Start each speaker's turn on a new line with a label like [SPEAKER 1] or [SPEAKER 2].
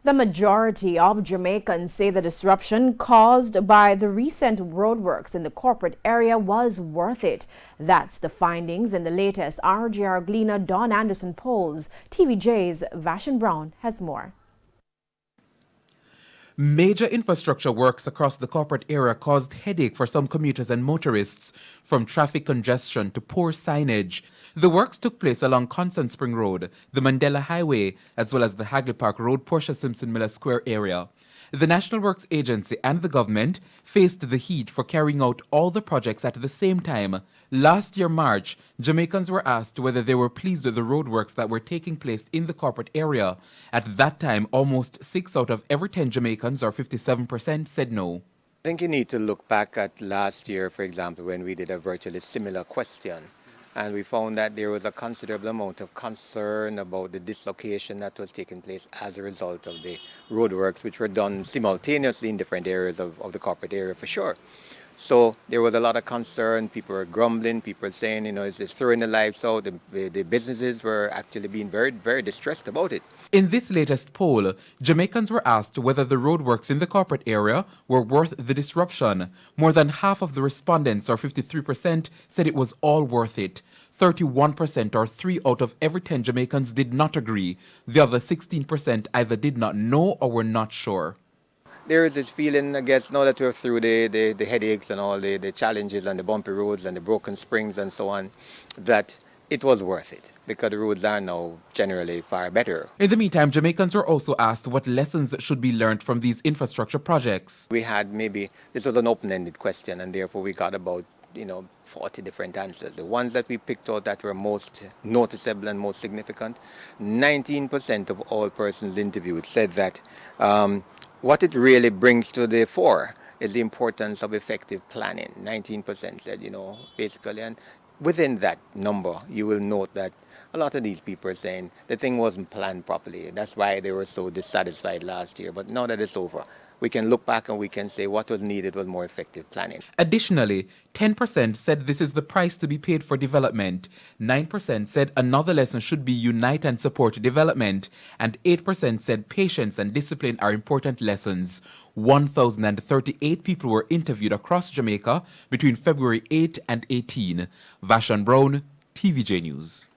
[SPEAKER 1] The majority of Jamaicans say the disruption caused by the recent roadworks in the corporate area was worth it. That's the findings in the latest RGR Gleaner Don Anderson polls. TVJ's Vashon Brown has more.
[SPEAKER 2] Major infrastructure works across the corporate area caused headache for some commuters and motorists, from traffic congestion to poor signage. The works took place along Constant Spring Road, the Mandela Highway, as well as the Hagley Park Road, Portia Simpson Miller Square area. The National Works Agency and the government faced the heat for carrying out all the projects at the same time. Last year, March, Jamaicans were asked whether they were pleased with the roadworks that were taking place in the corporate area. At that time, almost 6 out of every 10 Jamaicans, or 57%, said no.
[SPEAKER 3] I think you need to look back at last year, for example, when we did a virtually similar question. And we found that there was a considerable amount of concern about the dislocation that was taking place as a result of the roadworks, which were done simultaneously in different areas of the corporate area, for sure. So there was a lot of concern. People were grumbling. People were saying, it's throwing the lives out. The businesses were actually being very, very distressed about it.
[SPEAKER 2] In this latest poll, Jamaicans were asked whether the roadworks in the corporate area were worth the disruption. More than half of the respondents, or 53%, said it was all worth it. 31%, or 3 out of every 10 Jamaicans, did not agree. The other 16% either did not know or were not sure.
[SPEAKER 3] There is this feeling, I guess, now that we're through the headaches and all the challenges and the bumpy roads and the broken springs and so on, that it was worth it because the roads are now generally far better.
[SPEAKER 2] In the meantime, Jamaicans were also asked what lessons should be learned from these infrastructure projects.
[SPEAKER 3] We had this was an open-ended question, and therefore we got about 40 different answers. The ones that we picked out that were most noticeable and most significant, 19% of all persons interviewed said that what it really brings to the fore is the importance of effective planning. 19% said, basically, and within that number, you will note that a lot of these people are saying the thing wasn't planned properly. That's why they were so dissatisfied last year. But now that it's over, we can look back and we can say what was needed was more effective planning.
[SPEAKER 2] Additionally, 10% said this is the price to be paid for development. 9% said another lesson should be unite and support development. And 8% said patience and discipline are important lessons. 1,038 people were interviewed across Jamaica between February 8 and 18. Vashon Brown, TVJ News.